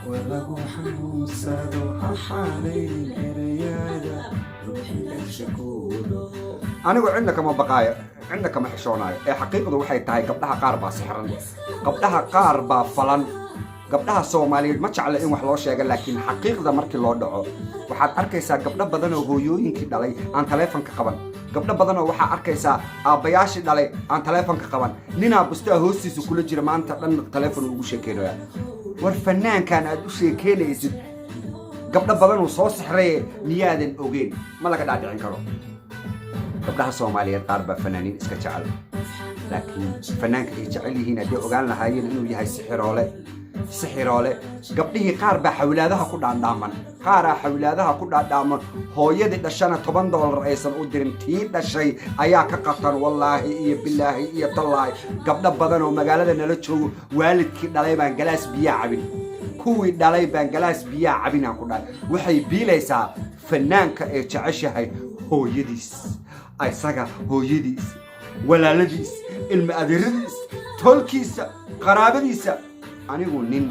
ولو حنوسادو حالين إريادا روحي الشكور أنا عندنا كما بقايا عندنا كما حشوناي حقيقة waxay tahay gabdhaha qaar baa sixran gabdhaha qaar baa falan gabdhaha Soomaaliyeed ma jecla in wax loo sheego laakiin xaqiiqda markii loo dhaco waxaad arkaysaa gabdho badan oo hooyooyinkii dhalay aan taleefanka qaban gabdho badan oo waxa arkaysaa aabayaashii dhalay aan taleefanka qaban nina bustaa hoostiisa kula jira maanta dhan taleefon ugu sheekeynaya war fanaankan aad u sheekeynaysid gabdho badan oo soo sixray niyaadan ogeyn ma laga dhaadhicin karo gabdhaha Soomaaliyeed qaar baa fanaaniin iska jecel laakiin fanaanka ay jecel yihiin hadii ogaan lahaayeen inuu yahay sixiroole gabdhihii qaar baa xawlaadaha ku dhaandhaaman hooyadii dhashana $10 aysan u dirin tii dhashay ayaa ka qatan wallaahi iyo billaahi iyo tallaahi gabdho badan oo magaalada nala joogo waalidkii dhalay baan galaas biyaa cabin kuwii dhalay baan galaas biyaa cabin aan ku dhahay waxay biilaysaa fanaanka ee jeceshahay hooyadiis isaga hooyadiis walaaladiis ilma adeeradiis tolkiisa qaraabadiisa anigu nin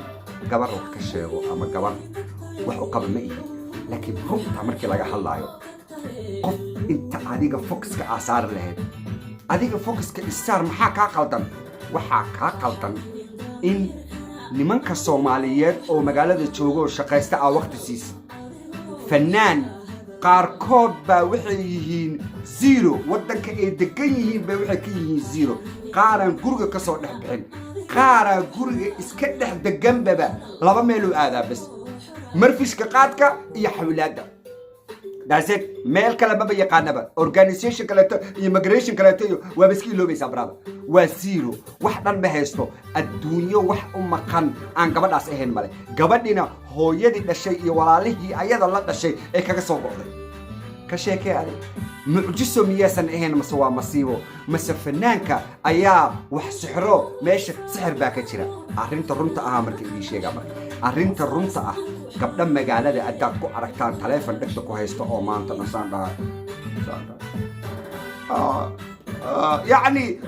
gabar wax ka sheego ama gabar wax u qaba ma ihi laakiin runta markii laga hadlaayo qof inta adiga focuska asaar lahayd adiga focuska isar maxaa ka qaldan waxa ka qaldan in nimanka Soomaaliyeed oo magaalada joogo shaqaysta ah waqti siis fanaan qaarkood baa waxay yihiin zero wadanka ay degan yihiin baa waxay ka yihiin zero qaaran guriga ka soo dhex bixin qaara guriga iska dhex degan baba laba meel oo aada bas marfishka qaadka iyo xawlaada daasad meel kale baba yaqaanaba organization kale iyo migration kale waa biskii loobaysa brada waa zero wax dhan ma haysto adduunyo wax u maqan aan gabadhaas ahayn male gabadhina hooyadii dhashay iyo walaalihii ayada la dhashay ay kaga soo go'day ka sheekay ali mucjiso miyaasan ahayn mase waa masiibo mase fanaanka ayaa wax sixro meesha sixir baa ka jira arrinta runta ah markii ii sheega marka arrinta runta ah gabdha magaalada aad ku aragtaan taleefan dhigta ku haysto oo maanta nasaan dhahay يعني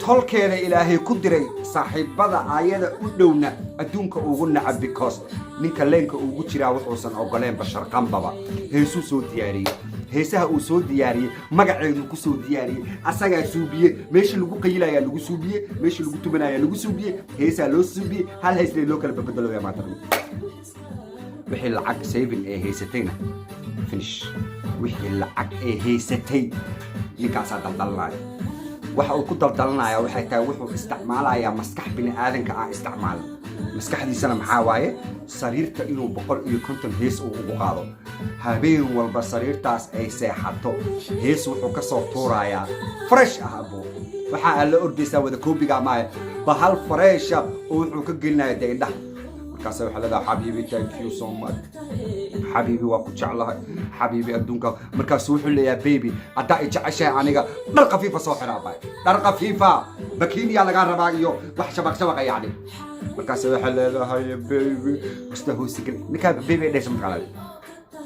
tolkeena ilaahay ku diray saaxiibada ayada u dhowna adduunka ugu nacab because ninka leenka ugu jira wuxuusan ogoleen bashar qanbaba heesu soo diyaariyay heesaha uu soo diyaariyay magaceedu ku soo diyaariyay asaga suubiye meeshii lagu qayilaya lagu suubiye meeshii lagu tumanaya lagu suubiye heesa loo suubiye hal heesle loo kala badalo ya maanta wixii lacag saving ee heesatayna finish wixii lacag ee heesatay ninkaas daldalnaayo waxa uu ku daldalanayaa waxay tahay wuxuu isticmaalayaa maskax bini aadanka ah isticmaal maskaxdiisana maxaa waaye sariirta inuu 150 hees uu ugu qaado habeen walba sariirtaas ay seexato hees wuxuu ka soo tuurayaa fresh ah abo waxa la ordaysaa wada koobiga ma bahal fresh oo wuxuu ka gelinayaa deedaha markaas waxa la dhahaa habibi thank you so much حبيبي واكو جعلها حبيبي أدونك مركز وحول يا بيبي أدائي جعشة عنيقة در خفيفة صوحنا باي در خفيفة بكيني على قارة باقيو وحشة بقشة يعني مركز وحول يا بيبي مستهو سكر نكاب بيبي ليش مقالة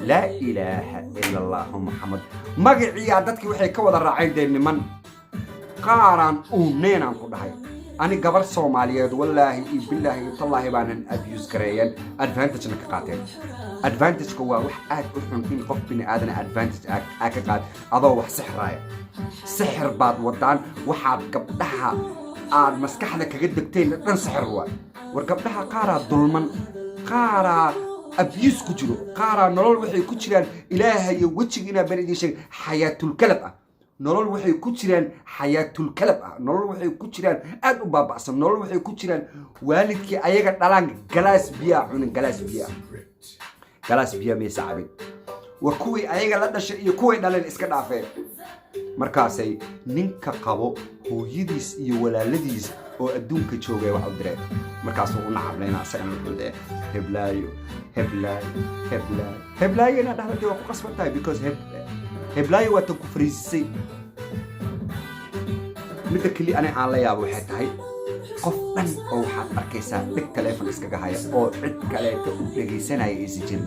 لا إله إلا الله محمد مقعي عددك وحي كوضا الرعين دين من قاران أمنين عن قدهاي أنا قبل Soomaaliyeed والله بالله والله بان أبيوز كريان advantage إنك قاتل advantage كوا وح أحد إن قف بني آدم advantage أكقاد هذا وح سحر بعد وطن وحد قبلها مسكح لك جدك تين لن سحر هو ورقبلها قارة ظلما قارة أبيوز كجرو قارة نرول وحي كجران إلهي وجهنا بردي شيء حياة الكلب nolol waxay ku jiraan xayaatul kalab nolol waxay ku jiraan aad u baabacsan nolol waxay ku jiraan waalidkii ayaga dhalaan galaas biya ma saabin wa kuwii ayaga la dhashay iyo kuwii dhaleen iska dhaafeen markaasay ninka qabo hooyadiis iyo walaaladiis oo adduunka joogay waxa u direen markaas uu nacableena asagana wuxuu leeyahay heblaayo ina dhaxlay waa ku qasbantahay because heblayo waa tan ku fariisay midda kali aan la yaabo waxay tahay qof dhan oo waxaad arkaysaa dhig telefoon iskaga haya oo cid kale ka u dhageysanaya aysan jirin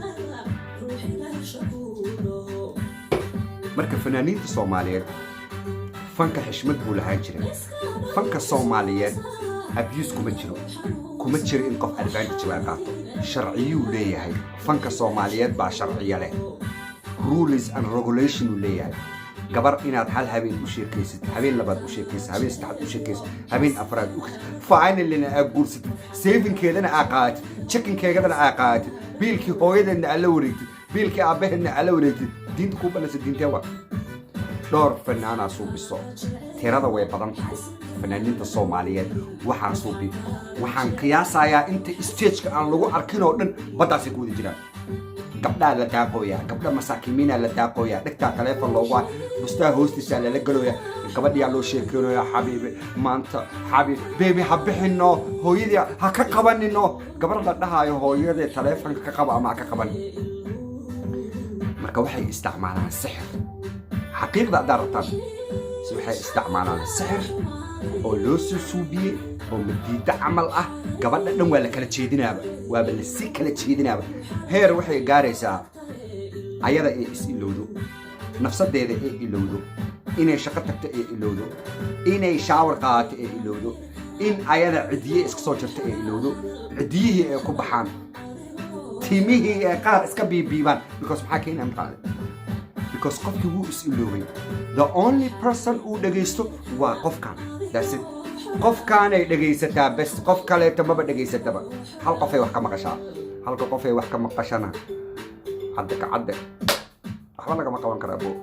marka fanaaniinta Soomaaliyeed fanka xishmad buu lahaan jiray fanka Soomaaliyeed abuse kuma jiro in qof advantage laga qaato sharciyuu leeyahay fanka Soomaaliyeed baa sharciyo leh rules and regulation uu leeyahay gabar inaad hal habeen u sheekaysid habeen labaad u sheekaysid habeen saddexaad u sheekaysid habeen afraad u finally aad guursid saving-keedana aad qaatid checking-keedana aad qaatid biilkii hooyadeedna aad la wareegtid biilkii aabaheedna aad la wareegtid diinta ku banaysa diintee waa dhowr fanaanaa suubiso tirada way badan tahay fanaaniinta Soomaaliyeed waxaan qiyaasayaa inta stage-ka aan lagu arkin oo dhan baddaas ku wada jiraan gabdhaha la daaqooya gabdha masaakiimiina la daaqooya dhigta telefoon loogu bustaa hoostiisa la galooya gabadhiya loo sheekeeyo xabiibi maanta xabiib baby ha bixino hooyadii ha ka qabanino gabadha la dhahayo hooyadii telefoonka ka qaba ama ka qaban marka waxay isticmaalaan sixir xaqiiqda daratan waxay isticmaalaan sixir oo loo soo suubiyay oo madiida camal ah gabadha dhan waa la kala jeedinaaba waa la si kala jeedinaaba heer waxay gaaraysaa ayada ee is ilowdo nafsadeeda ee ilowdo inay shaqo tagto ee ilowdo inay shower qaato ee ilowdo in ayada cidiye iska soo jirto ee ilowdo cidiyihii ay ku baxaan timihii ee qaar iska biibaan because maxaa keenay maqaale because qofkii wuu is iloway the only person who dhageysto waa qofkan that's it qofkaan ay dhageysataa bas qof kale tamaba dhageysataba hal qof ay wax ka maqashaa halka qof ay wax ka maqashana hadda ka cadde waxba laga ma qaban karaa boo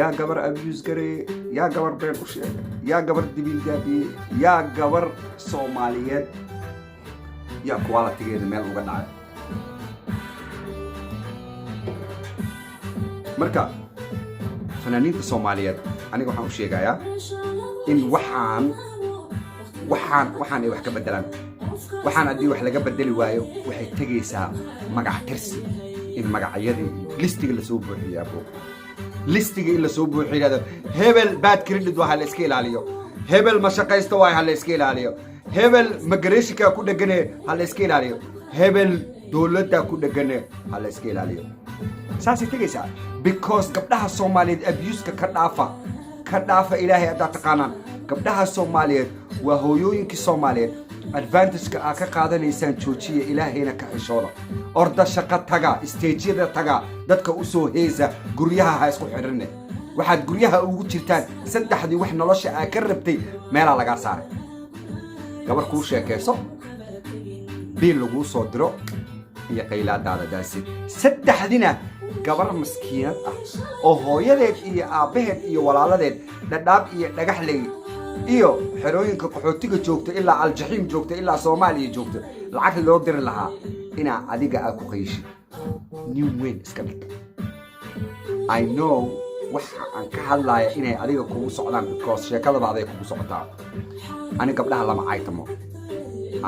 yaa gabar abuse garee yaa gabar been u sheegay yaa gabar dibiil gaabiye yaa gabar Soomaaliyeed yaa quality-geeda meel uga dhacay marka fanaaniinta Soomaaliyeed aniga waxaan u sheegayaa in waxaan ay wax ka bedelaan waxaan haddii wax laga bedeli waayo waxay tegaysaa magac tirsi in magacyadii listiga la soo buuxiyaa boo listiga in la soo buuxiyo hebel bad credit waxa la iska ilaaliyo hebel ma shaqaysto waa ha la iska ilaaliyo hebel migration-ka ku dhaganay ha la iska ilaaliyo hebel dawladda ku dhaganay ha la iska ilaaliyo saasi tegaysaa because gabdhaha Soomaaliyeed abuse-ka ka dhaafa ilaahay aad taqaanaan gabdhaha Soomaaliyeed waa hooyooyinkii Soomaaliyeed advantage-ka aad ka qaadanaysaan joojiya ilaahayna ka xishooda orda shaqo taga stage-yada taga dadka u soo heesa guryaha ha isku xirine waxaad guryaha ugu jirtaan saddexdii wax nolosha aad ka rabtay meela laga saaray gabar ku sheekayso biil lagu soo diro iyo qaylaadaada daasi saddexdina gabar maskiinad ah oo hooyadeed iyo aabaheed iyo walaaladeed dhadhaab iyo dhagaxley iyo xerooyinka qaxootiga joogta ilaa aljaxiim joogta ilaa Soomaaliya joogta lacag loo diri lahaa ina adiga aad ku qayshi new way iska dhig I know waxa aan ka hadlayo inay adiga kugu socdaan because sheekada baaday kugu socotaa aniga gabdhaha lama aytamo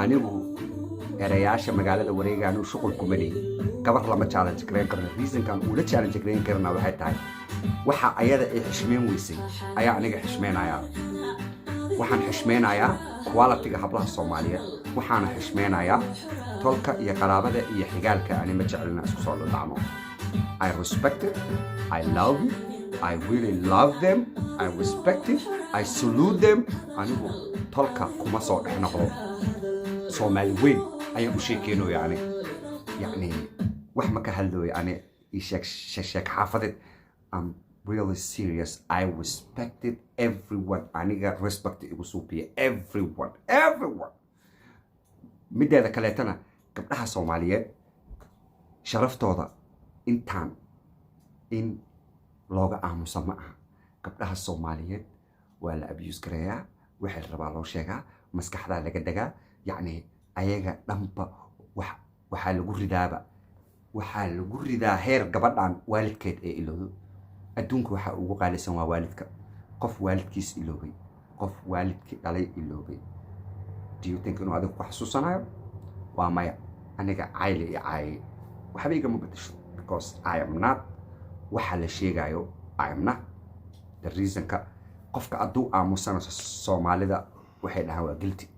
anigu erayaasha magaalada wareegaan oo shuqul ku malay gabar lama challenge gareyn karno reason-kan uu la challenge gareyn karna waxay tahay waxa ayada ay xishmeen weysay ayaa aniga xishmeenaya waxaan xishmeenayaa quality-ga hablaha Soomaaliyeed waxaan xishmeenayaa tolka iyo qaraabada iyo xigaalka ani ma jecelna isku soo dhacno I respect it I love it I really love them I respect it I salute them anigu tolka kuma soo dhexnoqdo Soomaali weyn ayaan u sheekeyno yani wax ma ka hadlooyo ani sheek xaafadeed really serious I respected everyone aniga respect igu suubiya everyone mideeda kaleetana gabdhaha Soomaaliyeed sharaftooda intaan in looga aamusa ma aha gabdhaha Soomaaliyeed waa la abuse gareeyaa waxay rabaa loo sheegaa maskaxda laga dagaa ayaga dhanba waxaa lagu ridaa heer gabadhan waalidkeed ee ilowdo adduunka waxa ugu qaalisan waa waalidka qof waalidkiis iloobay qof waalidkii dhalay iloobay do you think inuu adigu ku xasuusanayo waa maya aniga cayle iyo caaye waxba igama bedesho because I am not waxa la sheegayo I am not the reason-ka qofka hadduu aamusana Soomaalida waxay dhahaan waa guilty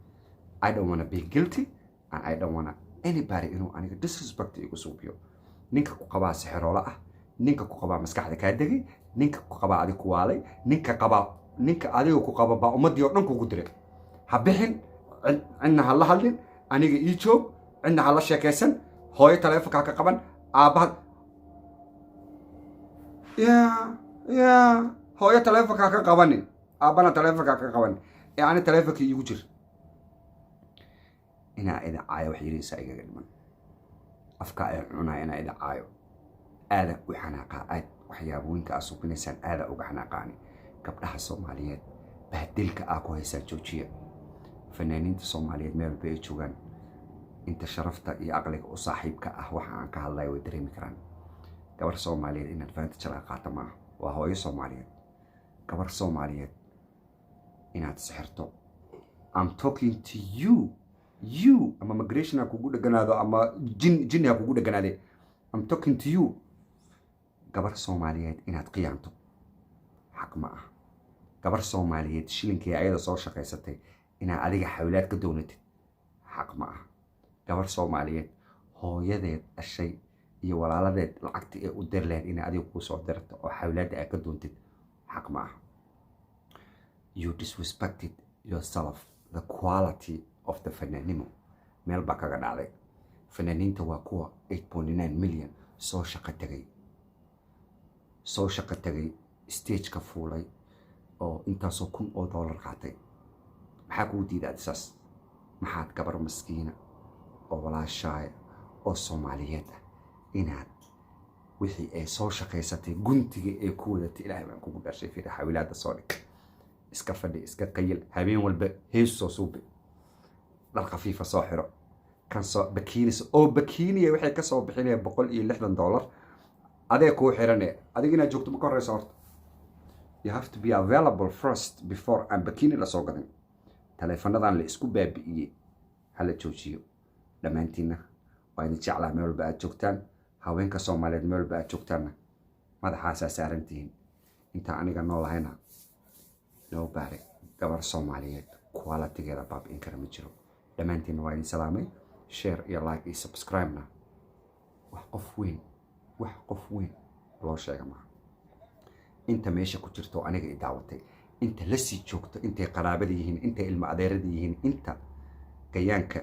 I don't want to be guilty and I don't want anybody inuu aniga disrespect igu suubiyo ninka ku qabaa sixiroola ah ninka ku qabaa maskaxda ka dagay ninka ku qabaa adiga ku waalay ninka adiga ku qaba ba ummadii oo dhan kugu diray ha bixin cidna ha la hadlin aniga ii joog cidna ha la sheekaysan hooyo taleefonka ka qaban aabbaha ya hooyo taleefonka ka qabanin aabbana taleefonka ka qabanin ani taleefonka iigu jir inaa ida caayo wax yariisa igaga dhiman afka ay cunaa inaa ida caayo aada u xanaaqa aad waxyaabooyinka aad suubinaysaan aada uga xanaaqaani gabdhaha soomaaliyeed bahdilka aa ku haysaa joojiya fanaaniinta soomaaliyeed meel walba ay joogaan inta sharafta iyo aqliga u saaxiibka ah waxa aan ka hadlayo way dareemi karaan gabar soomaaliyeed in advantage laga qaata maaha waa hooyo soomaaliyeed gabar soomaaliyeed inaad sixirto I'm talking to you ama migration ha kugu dheganaado ama jin ha kugu dheganaade I'm talking to you gabar soomaaliyeed inaad qiyaanto xaq ma ah gabar soomaaliyeed shilinkii ayada soo shaqaysatay inaad adiga xawlaad ka doonatid xaq ma ah gabar soomaaliyeed hooyadeed dhashay iyo walaaladeed lacagta ee u dir lahayd inaad adiga kuu soo dirto oo xawlaadda aad ka doontid xaq ma ah you disrespected yourself the quality of the fanaanimo meel baa kaga dhacday fanaaniinta waa kuwa 8.9 million soo shaqo tagay stageka fuulay oo intaasoo $1,000 qaatay maxaa kuu diidaad isaas maxaad gabar maskiina oo walaashaaya oo soomaaliyeed ah inaad wixii ay soo shaqaysatay guntiga ee ku wadatay ilaahay baan kugu dhashay fiir xawilaada soo dhig iska fadhi iska qayil habeen walba hees soo suubi dhar khafiifa soo xiro kan soo bakiinis oo bakiiniya waxay ka soo bixinayaan $160 adee kuu xirane adiga inaad joogto ma ka horeyso horta you have to be available first before aan bakiini la soo gadin taleefanadan la isku baabi'iyey hala joojiyo dhammaantiinna waa idin jeclaa meel walba aad joogtaan haweenka soomaaliyeed meel walba aad joogtaanna madaxaasaa saarantihiin intaa aniga noolahayna loo baaray gabar soomaaliyeed qualitigeeda baabi'in kara ma jiro dhammaantiinna waa idin salaamay share iyo like iyo subscribe-na wax qof weyn loo sheega maaha inta meesha ku jirto aniga i daawatay inta la sii joogto intay qaraabada yihiin intay ilmo adeerada yihiin inta gayaanka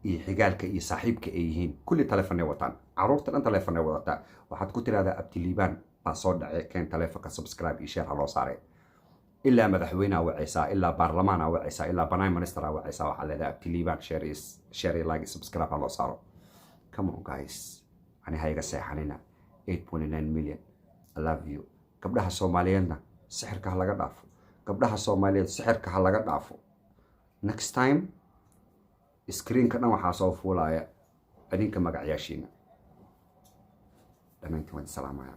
iyo xigaalka iyo saaxiibka ay yihiin kulli taleefanay wataan caruurta dhan taleefanay wadataa waxaad ku tiraahdaa abdiliibaan baa soo dhacay keen taleefanka subscribe iyo share ha loo saaray ilaa madaxweynaha wacaysaa ilaa baarlamaana wacaysaa ilaa prime minister wacaysaa waxaa leedahay abdiliibaan share iyo like subscribe ha loo saaro come on guys ani hayga seexanina 8.9 million I love you gabdhaha soomaaliyeedna sixirka ha laga dhaafo gabdhaha soomaaliyeed sixirka ha laga dhaafo next time screenka dhan waxaa soo fuulaya adinka magacyaashiina dhammaantiin waan salaamaya